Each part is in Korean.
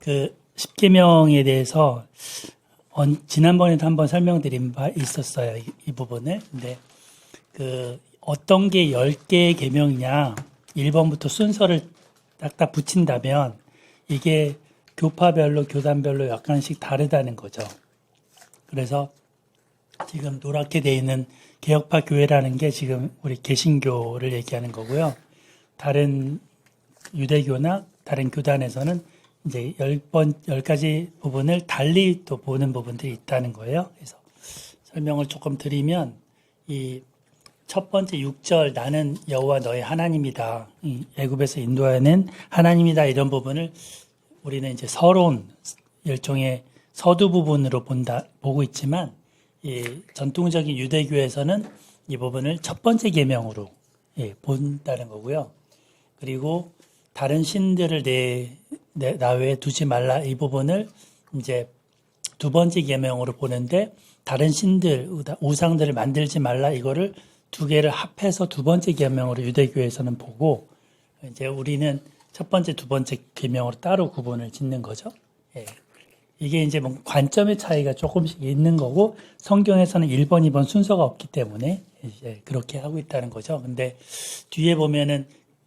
그 십계명에 대해서 지난번에도 한번 설명드린 바 있었어요. 이 부분을. 근데 그 어떤 게 10개의 계명이냐 1번부터 순서를 딱딱 붙인다면 이게 교파별로 교단별로 약간씩 다르다는 거죠. 그래서 지금 노랗게 돼 있는 개혁파 교회라는 게 지금 우리 개신교를 얘기하는 거고요. 다른 유대교나 다른 교단에서는 이제 10가지 부분을 달리 또 보는 부분들이 있다는 거예요. 그래서 설명을 조금 드리면 이 첫 번째 6절 나는 여호와 너의 하나님이다. 애굽에서 인도하는 하나님이다. 이런 부분을 우리는 이제 서론 일종의 서두 부분으로 보고 있지만 이 전통적인 유대교에서는 이 부분을 첫 번째 계명으로 본다는 거고요. 그리고 다른 신들을 나 외에 두지 말라 이 부분을 이제 두 번째 계명으로 보는데 다른 신들, 우상들을 만들지 말라 이거를 두 개를 합해서 두 번째 계명으로 유대교에서는 보고 이제 우리는 첫 번째, 두 번째 계명으로 따로 구분을 짓는 거죠. 예. 이게 이제 뭐 관점의 차이가 조금씩 있는 거고 성경에서는 1번, 2번 순서가 없기 때문에 이제 그렇게 하고 있다는 거죠. 근데 뒤에 보면은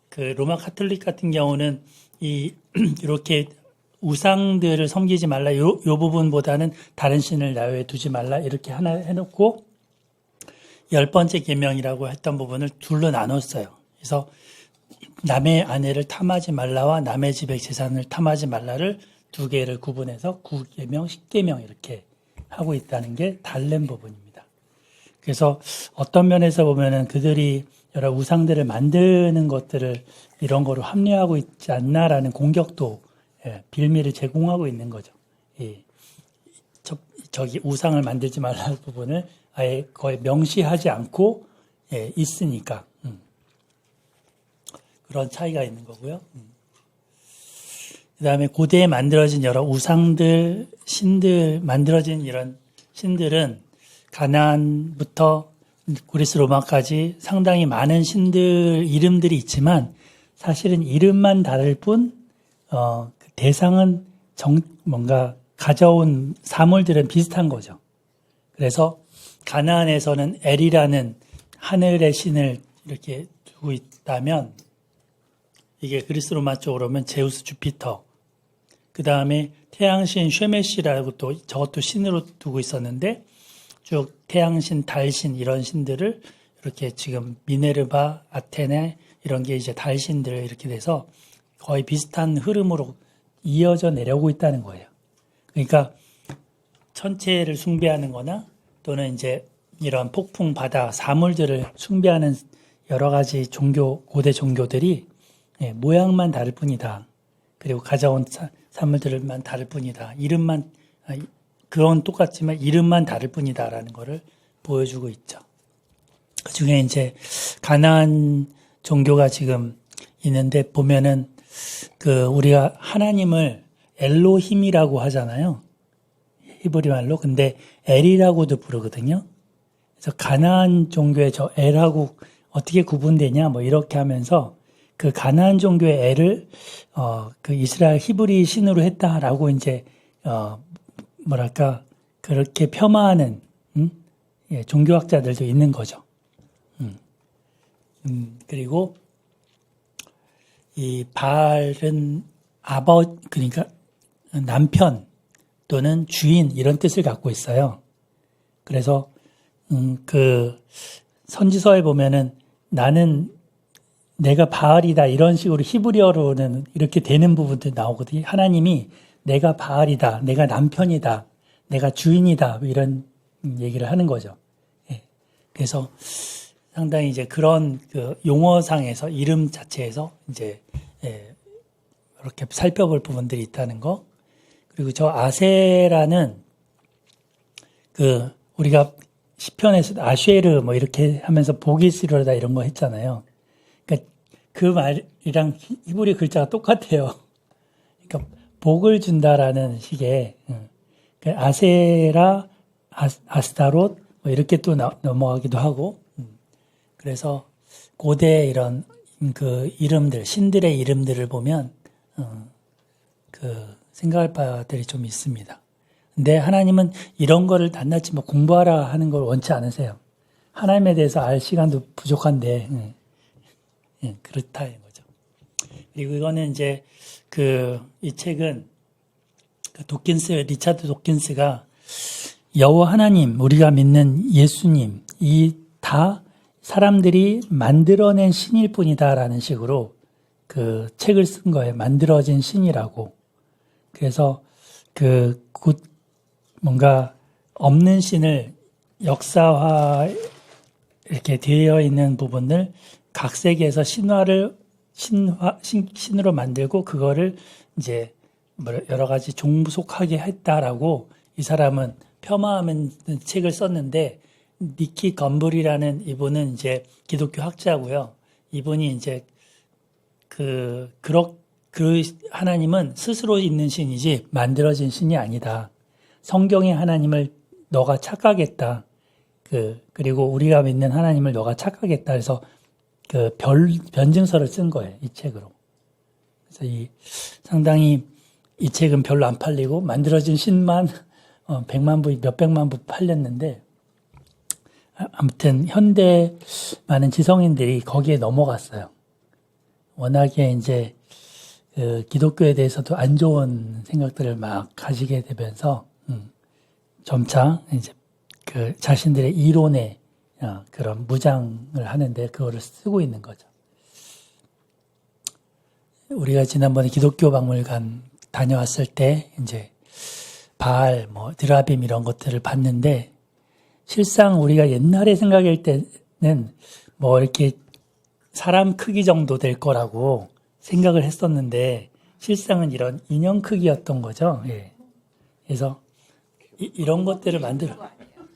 그 로마 카톨릭 같은 경우는 이렇게 우상들을 섬기지 말라 요 부분보다는 다른 신을 나 외에 두지 말라 이렇게 하나 해놓고 10번째 계명이라고 했던 부분을 둘로 나눴어요. 그래서 남의 아내를 탐하지 말라와 남의 집의 재산을 탐하지 말라를 두 개를 구분해서 9계명, 10계명 이렇게 하고 있다는 게 다른 부분입니다. 그래서 어떤 면에서 보면은 그들이 여러 우상들을 만드는 것들을 이런 거로 합리화하고 있지 않나라는 공격도 빌미를 제공하고 있는 거죠. 저기 우상을 만들지 말라는 부분을 아예 거의 명시하지 않고 있으니까 그런 차이가 있는 거고요. 그 다음에 고대에 만들어진 여러 우상들, 신들, 만들어진 이런 신들은 가나안부터 그리스 로마까지 상당히 많은 신들 이름들이 있지만 사실은 이름만 다를 뿐, 그 대상은 뭔가 가져온 사물들은 비슷한 거죠. 그래서 가나안에서는 엘이라는 하늘의 신을 이렇게 두고 있다면 이게 그리스 로마 쪽으로 오면 제우스 주피터, 그 다음에 태양신 쉐메시라고 또 저것도 신으로 두고 있었는데 쭉 태양신, 달신 이런 신들을 이렇게 지금 미네르바, 아테네 이런 게 이제 달신들 이렇게 돼서 거의 비슷한 흐름으로 이어져 내려오고 있다는 거예요. 그러니까 천체를 숭배하는 거나 또는 이제 이런 폭풍, 바다, 사물들을 숭배하는 여러 가지 고대 종교들이 모양만 다를 뿐이다. 그리고 가져온 사물들만 다를 뿐이다. 그건 똑같지만 이름만 다를 뿐이다라는 거를 보여주고 있죠. 그 중에 이제 가나안 종교가 지금 있는데 보면은 우리가 하나님을 엘로힘이라고 하잖아요. 히브리 말로. 근데 엘이라고도 부르거든요. 그래서 가나안 종교의 저 엘하고 어떻게 구분되냐 뭐 이렇게 하면서 그 가나안 종교의 엘을 그 이스라엘 히브리 신으로 했다라고 이제 그렇게 폄하하는 종교학자들도 있는 거죠. 그리고 이 바알은 그러니까 남편 또는 주인 이런 뜻을 갖고 있어요. 그래서 그 선지서에 보면은 나는 내가 바알이다 이런 식으로 히브리어로는 이렇게 되는 부분도 나오거든요. 하나님이 내가 바알이다, 내가 남편이다, 내가 주인이다 이런 얘기를 하는 거죠. 그래서 상당히 이제 그런 그 용어상에서 이름 자체에서 이제 이렇게 살펴볼 부분들이 있다는 거. 그리고 저 아세라는 우리가 시편에서 아쉐르 뭐 이렇게 하면서 복이 있으리로다 이런 거 했잖아요. 그러니까 그 말이랑 히브리 글자가 똑같아요. 그러니까 복을 준다라는 식의 아세라, 아스타롯 뭐 이렇게 또 넘어가기도 하고. 그래서 고대 이런 그 이름들, 신들의 이름들을 보면 생각할 바들이 좀 있습니다. 근데 하나님은 이런 거를 낱낱이 뭐 공부하라 하는 걸 원치 않으세요. 하나님에 대해서 알 시간도 부족한데, 그렇다는 거죠. 그리고 이거는 이제 이 책은 리차드 도킨스가 여호와 하나님, 우리가 믿는 예수님, 이 다 사람들이 만들어낸 신일 뿐이다라는 식으로 그 책을 쓴 거예요. 만들어진 신이라고. 그래서 곧 뭔가 없는 신을 역사화 이렇게 되어 있는 부분을 각 세계에서 신으로 만들고 그거를 이제 여러 가지 종속하게 했다라고 이 사람은 폄하하는 책을 썼는데, 니키 건블이라는 이분은 이제 기독교 학자고요. 이분이 이제 그 하나님은 스스로 있는 신이지 만들어진 신이 아니다. 성경의 하나님을 너가 착각했다. 그리고 우리가 믿는 하나님을 너가 착각했다. 그래서 변증서를 쓴 거예요. 이 책으로. 그래서 상당히 이 책은 별로 안 팔리고 만들어진 신만 100만 부, 몇백만 부 팔렸는데, 아무튼 현대 많은 지성인들이 거기에 넘어갔어요. 워낙에 이제 기독교에 대해서도 안 좋은 생각들을 막 가지게 되면서 점차 이제 자신들의 이론에 그런 무장을 하는데 그거를 쓰고 있는 거죠. 우리가 지난번에 기독교 박물관 다녀왔을 때 이제 바알, 드라빔 이런 것들을 봤는데, 실상 우리가 옛날에 생각할 때는 이렇게 사람 크기 정도 될 거라고 생각을 했었는데, 실상은 이런 인형 크기였던 거죠. 예. 그래서 이런 것들을 만들어.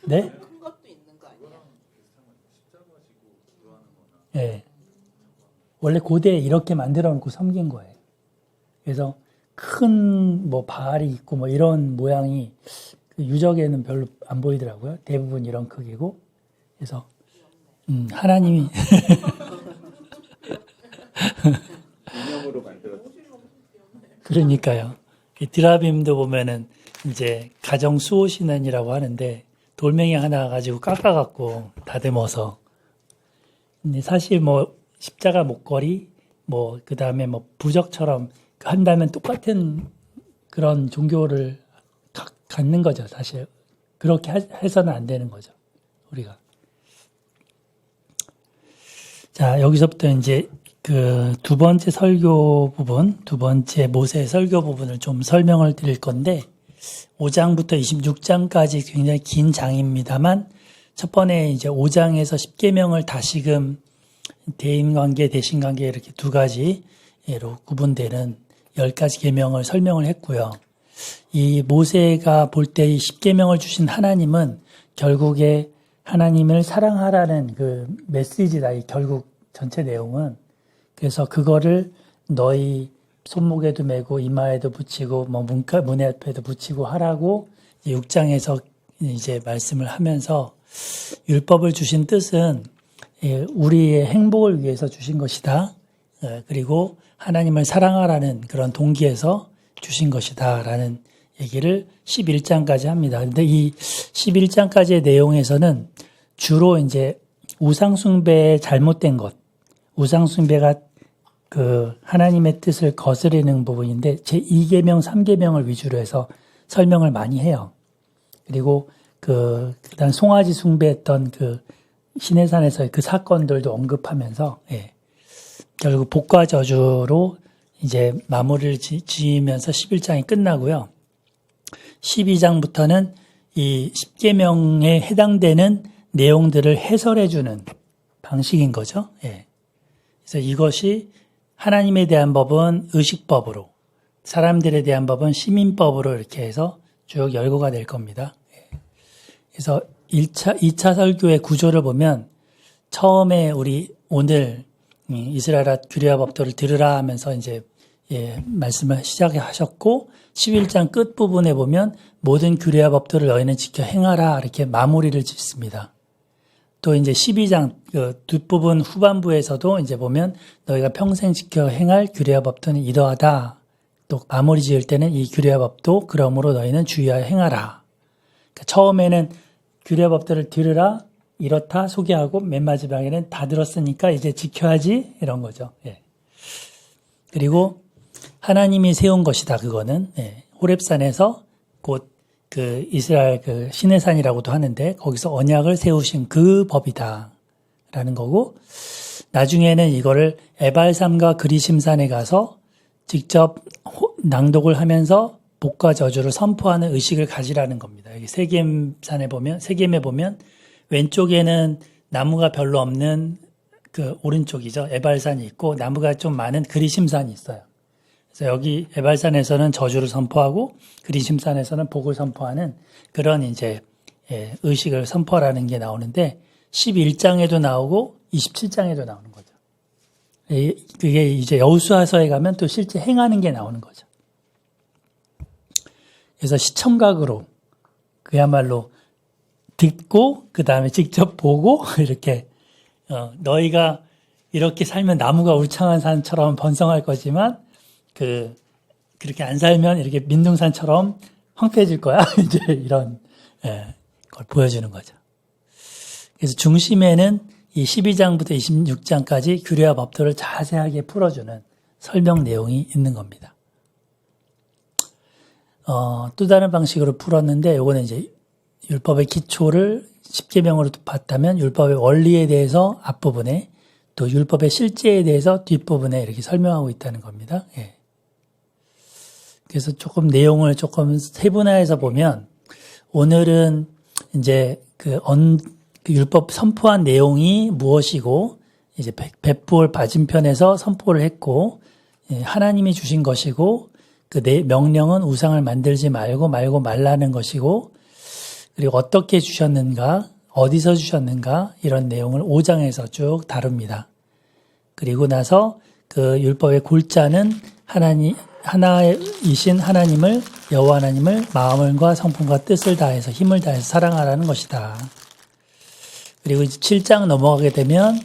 네? 큰 것도 있는 거 아니야? 예. 원래 고대에 이렇게 만들어 놓고 섬긴 거예요. 그래서 큰 바알이 있고 이런 모양이 유적에는 별로 안 보이더라고요. 대부분 이런 크기고. 그래서 하나님이 인형으로 만들었죠. 그러니까요. 드라빔도 보면은 이제 가정 수호신앙이라고 하는데 돌멩이 하나 가지고 깎아갖고 다듬어서. 근데 사실 십자가 목걸이 그 다음에 부적처럼 한다면 똑같은 그런 종교를 갖는 거죠, 사실. 그렇게 해서는 안 되는 거죠, 우리가. 자, 여기서부터 이제 두 번째 설교 부분, 두 번째 모세 설교 부분을 좀 설명을 드릴 건데, 5장부터 26장까지 굉장히 긴 장입니다만, 첫 번에 이제 5장에서 10계명을 다시금 대인관계, 대신관계 이렇게 두 가지로 구분되는 10가지 계명을 설명을 했고요. 이 모세가 볼 때 이 10계명을 주신 하나님은 결국에 하나님을 사랑하라는 그 메시지다. 이 결국 전체 내용은. 그래서 그거를 너희 손목에도 메고 이마에도 붙이고 문에 앞에도 붙이고 하라고 6장에서 이제 말씀을 하면서, 율법을 주신 뜻은 우리의 행복을 위해서 주신 것이다. 그리고 하나님을 사랑하라는 그런 동기에서 주신 것이다 라는 얘기를 11장까지 합니다. 근데 이 11장까지의 내용에서는 주로 이제 우상숭배의 잘못된 것, 우상숭배가 하나님의 뜻을 거스르는 부분인데 제2계명, 3계명을 위주로 해서 설명을 많이 해요. 그리고 그다음 송아지 숭배했던 시내산에서의 그 사건들도 언급하면서, 결국 복과 저주로 이제 마무리를 지으면서 11장이 끝나고요. 12장부터는 이 10계명에 해당되는 내용들을 해설해주는 방식인 거죠. 그래서 이것이 하나님에 대한 법은 의식법으로, 사람들에 대한 법은 시민법으로 이렇게 해서 쭉 열거가 될 겁니다. 그래서 2차 설교의 구조를 보면 처음에 우리 오늘 이스라엘아 규례와 법도를 들으라 하면서 이제 말씀을 시작하셨고, 11장 끝부분에 보면 모든 규례와 법도를 너희는 지켜 행하라 이렇게 마무리를 짓습니다. 또 이제 12장 뒷부분 후반부에서도 이제 보면 너희가 평생 지켜 행할 규례와 법도는 이러하다. 또 마무리 지을 때는 이 규례법도 그러므로 너희는 주의하여 행하라. 그러니까 처음에는 규례법들을 들으라, 이렇다 소개하고 맨 마지막에는 다 들었으니까 이제 지켜야지 이런 거죠. 예. 그리고 하나님이 세운 것이다. 그거는 호렙산에서 곧 그 이스라엘 그 시내산이라고도 하는데 거기서 언약을 세우신 그 법이다 라는 거고, 나중에는 이거를 에발산과 그리심산에 가서 직접 낭독을 하면서 복과 저주를 선포하는 의식을 가지라는 겁니다. 여기 세겜에 보면 왼쪽에는 나무가 별로 없는 그 오른쪽이죠. 에발산이 있고 나무가 좀 많은 그리심산이 있어요. 그래서 여기 에발산에서는 저주를 선포하고 그리심산에서는 복을 선포하는 그런 이제 의식을 선포하라는 게 나오는데 11장에도 나오고 27장에도 나오는 거죠. 그게 이제 여호수아서에 가면 또 실제 행하는 게 나오는 거죠. 그래서 시청각으로 그야말로 듣고 그 다음에 직접 보고 이렇게 너희가 이렇게 살면 나무가 울창한 산처럼 번성할 거지만 그렇게 안 살면 이렇게 민둥산처럼 황폐해질 거야. 이제 이런 걸 보여주는 거죠. 그래서 중심에는 이 12장부터 26장까지 규례와 법도를 자세하게 풀어주는 설명 내용이 있는 겁니다. 또 다른 방식으로 풀었는데 요거는 이제 율법의 기초를 10계명으로 봤다면 율법의 원리에 대해서 앞부분에 또 율법의 실제에 대해서 뒷부분에 이렇게 설명하고 있다는 겁니다. 예. 그래서 조금 내용을 조금 세분화해서 보면 오늘은 이제 그 율법 선포한 내용이 무엇이고 이제 백부월 맞은편에서 선포를 했고 하나님이 주신 것이고 그 명령은 우상을 만들지 말고 말라는 것이고 그리고 어떻게 주셨는가 어디서 주셨는가 이런 내용을 5장에서 쭉 다룹니다. 그리고 나서 그 율법의 골자는 하나이신 하나님을 여호와 하나님을 마음과 성품과 뜻을 다해서 힘을 다해서 사랑하라는 것이다. 그리고 이제 7장 넘어가게 되면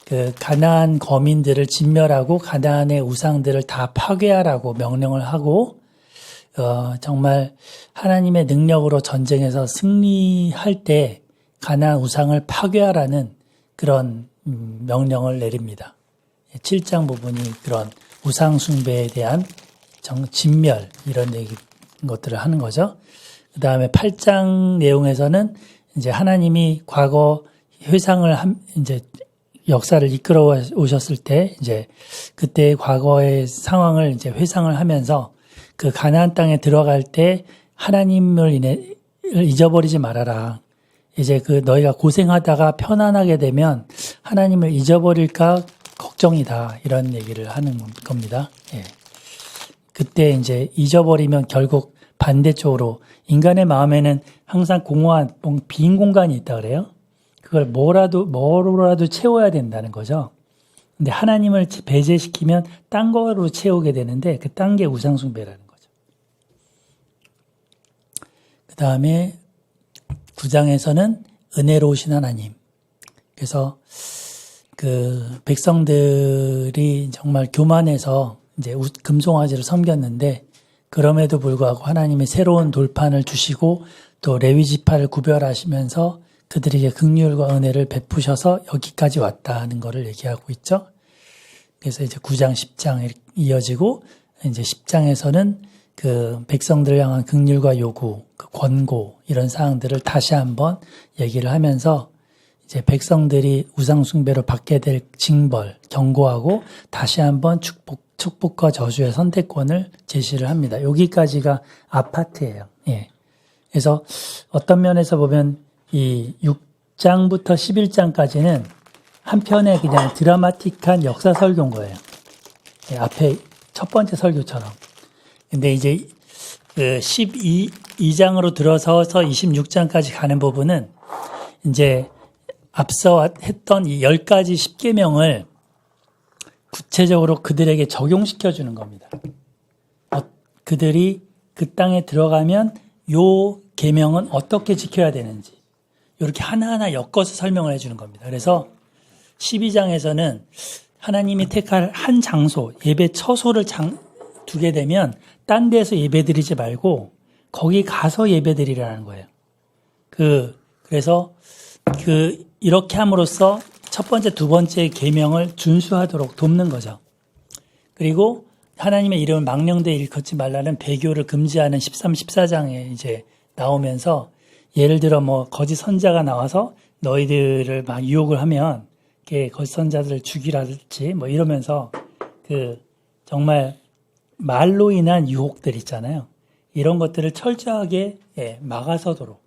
그 가나안 거민들을 진멸하고 가나안의 우상들을 다 파괴하라고 명령을 하고 정말 하나님의 능력으로 전쟁에서 승리할 때 가나안 우상을 파괴하라는 그런 명령을 내립니다. 7장 부분이 그런 우상 숭배에 대한 진멸 이런 것들을 하는 거죠. 그 다음에 8장 내용에서는 이제 하나님이 과거 회상을 이제 역사를 이끌어 오셨을 때 이제 그때 과거의 상황을 이제 회상을 하면서 그 가나안 땅에 들어갈 때 하나님을 잊어버리지 말아라. 이제 그 너희가 고생하다가 편안하게 되면 하나님을 잊어버릴까 걱정이다. 이런 얘기를 하는 겁니다. 예. 그때 이제 잊어버리면 결국 반대쪽으로 인간의 마음에는 항상 공허한 빈 공간이 있다 그래요. 그걸 뭐로라도 채워야 된다는 거죠. 근데 하나님을 배제시키면 딴 거로 채우게 되는데 그 딴 게 우상숭배라는 거죠. 그 다음에 9장에서는 은혜로우신 하나님. 그래서 그 백성들이 정말 교만해서 이제 금송아지를 섬겼는데 그럼에도 불구하고 하나님의 새로운 돌판을 주시고 또 레위 지파를 구별하시면서 그들에게 긍휼과 은혜를 베푸셔서 여기까지 왔다는 것을 얘기하고 있죠. 그래서 이제 9장, 10장 이어지고 이제 10장에서는 그 백성들을 향한 긍휼과 요구, 그 권고 이런 사항들을 다시 한번 얘기를 하면서 이제 백성들이 우상 숭배로 받게 될 징벌, 경고하고 다시 한번 축복과 저주의 선택권을 제시를 합니다. 여기까지가 아파트예요. 예. 그래서 어떤 면에서 보면 이 6장부터 11장까지는 한편의 그냥 드라마틱한 역사 설교인 거예요. 예, 앞에 첫 번째 설교처럼. 근데 이제 그 12장으로 들어서서 26장까지 가는 부분은 이제 앞서 했던 이 10가지 10계명을 구체적으로 그들에게 적용시켜 주는 겁니다. 그들이 그 땅에 들어가면 요 계명은 어떻게 지켜야 되는지 이렇게 하나하나 엮어서 설명을 해 주는 겁니다. 그래서 12장에서는 하나님이 택할 한 장소, 예배 처소를 두게 되면 딴 데서 예배드리지 말고 거기 가서 예배드리라는 거예요. 그래서 이렇게 함으로써 첫 번째, 두 번째 계명을 준수하도록 돕는 거죠. 그리고 하나님의 이름을 망령되이 일컫지 말라는 배교를 금지하는 13, 14장에 이제 나오면서 예를 들어 뭐 거짓 선자가 나와서 너희들을 막 유혹을 하면 거짓 선자들을 죽이라든지 뭐 이러면서 정말 말로 인한 유혹들 있잖아요. 이런 것들을 철저하게 막아서도록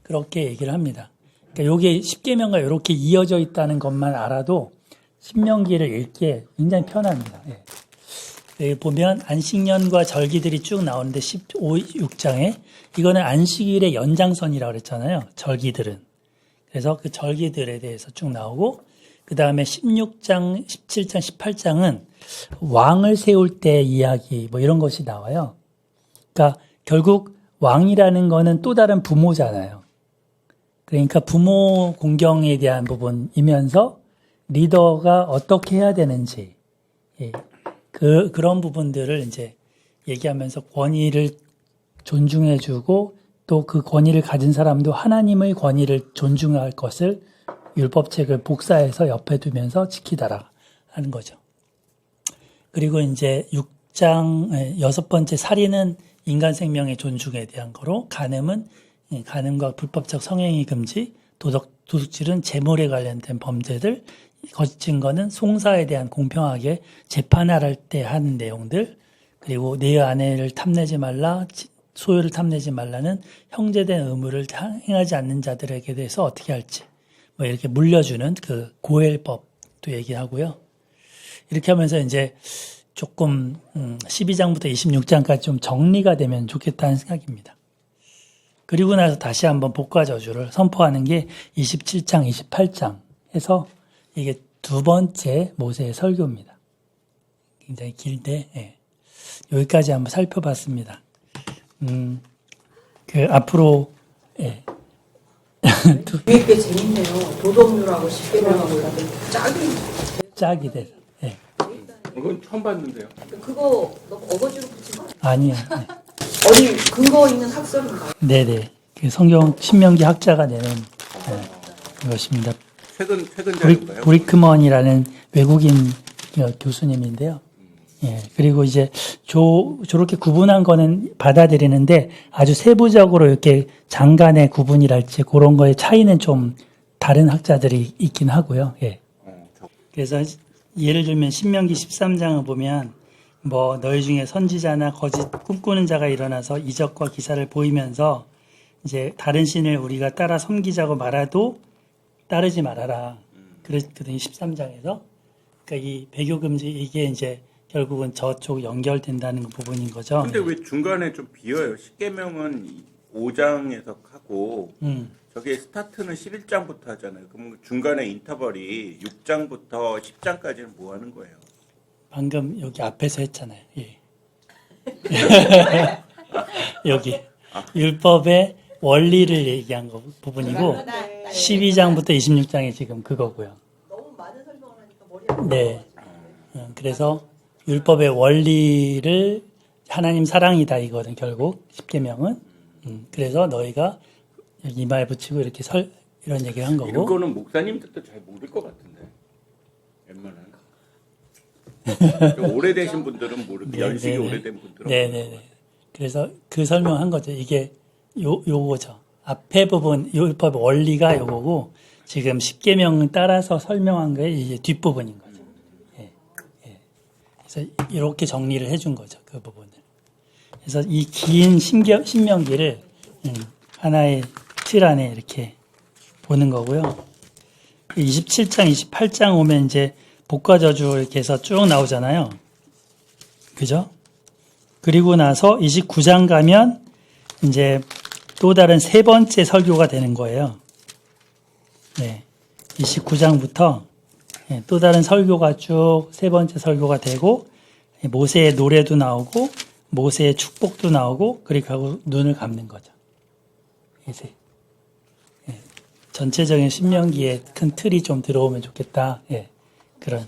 그렇게 얘기를 합니다. 그러니까 요게 십계명과 이렇게 이어져 있다는 것만 알아도 신명기를 읽기에 굉장히 편합니다. 여기 보면 안식년과 절기들이 쭉 나오는데 6장에 이거는 안식일의 연장선이라고 그랬잖아요. 절기들은. 그래서 그 절기들에 대해서 쭉 나오고 그 다음에 16장, 17장, 18장은 왕을 세울 때 이야기 뭐 이런 것이 나와요. 그러니까 결국 왕이라는 거는 또 다른 부모잖아요. 그러니까 부모 공경에 대한 부분이면서 리더가 어떻게 해야 되는지 그런 부분들을 이제 얘기하면서 권위를 존중해주고 또 그 권위를 가진 사람도 하나님의 권위를 존중할 것을 율법책을 복사해서 옆에 두면서 지키다라 하는 거죠. 그리고 이제 6장 여섯 번째 살인은 인간 생명의 존중에 대한 거로 간음과 불법적 성행위 금지, 도둑질은 재물에 관련된 범죄들, 거짓 증거는 송사에 대한 공평하게 재판할 때 하는 내용들, 그리고 내 아내를 탐내지 말라, 소유를 탐내지 말라는 형제된 의무를 행하지 않는 자들에게 대해서 어떻게 할지, 뭐 이렇게 물려주는 그 고엘법도 얘기하고요. 이렇게 하면서 이제 조금 12장부터 26장까지 좀 정리가 되면 좋겠다는 생각입니다. 그리고 나서 다시 한번 복과 저주를 선포하는 게 27장, 28장 해서 이게 두 번째 모세의 설교입니다. 굉장히 길데 여기까지 한번 살펴봤습니다. 앞으로 되게 꽤 재밌네요. 도덕률하고 십계명하고 이렇게 짝이 돼서. 이건 처음 봤는데요. 그거 너무 어거지로 붙인 거? 아니요. 어디 근거 있는 학설인가요? 네네. 성경 신명기 학자가 내는 것입니다. 최근 자료인가요? 브리크먼이라는 외국인 교수님인데요. 그리고 이제 저렇게 구분한 거는 받아들이는데 아주 세부적으로 이렇게 장간의 구분이랄지 그런 거의 차이는 좀 다른 학자들이 있긴 하고요. 그래서 예를 들면 신명기 13장을 보면 뭐 너희 중에 선지자나 거짓 꿈꾸는 자가 일어나서 이적과 기사를 보이면서 이제 다른 신을 우리가 따라 섬기자고 말해도 따르지 말아라. 그랬거든요. 13장에서. 그러니까 이 배교 금지 이게 이제 결국은 저쪽 연결된다는 부분인 거죠. 근데 왜 중간에 좀 비어요? 십계명은 5장에서 하고 저게 스타트는 11장부터 하잖아요. 그럼 중간에 인터벌이 6장부터 10장까지는 뭐 하는 거예요? 방금 여기 앞에서 했잖아요. 여기 율법의 원리를 얘기한 부분이고 12장부터 26장이 지금 그거고요. 너무 많은 설명을 하니까 머리가 네. 그래서 율법의 원리를 하나님 사랑이다 이거는 결국 십계명은. 그래서 너희가 이마에 붙이고 이렇게 이런 얘기를 한 거고. 이런 거는 목사님들도 잘 모를 것 같은데. 웬만한. 오래되신 분들은 모르고 연식이 오래된 분들은. 네네네. 그래서 그 설명한 거죠. 이게 요거죠. 앞에 부분 율법의 원리가 요거고 지금 십계명 따라서 설명한 게 이제 뒷부분인 거죠. 그래서 이렇게 정리를 해준 거죠. 그 부분을. 그래서 이 긴 신명기를 하나의 틀 안에 이렇게 보는 거고요. 27장, 28장 오면 이제 복과 저주 이렇게 해서 쭉 나오잖아요. 그죠? 그리고 나서 29장 가면 이제 또 다른 세 번째 설교가 되는 거예요. 29장부터 또 다른 설교가 쭉 세 번째 설교가 되고 모세의 노래도 나오고 모세의 축복도 나오고 그렇게 하고 눈을 감는 거죠. 이제 전체적인 신명기에 큰 틀이 좀 들어오면 좋겠다. 그런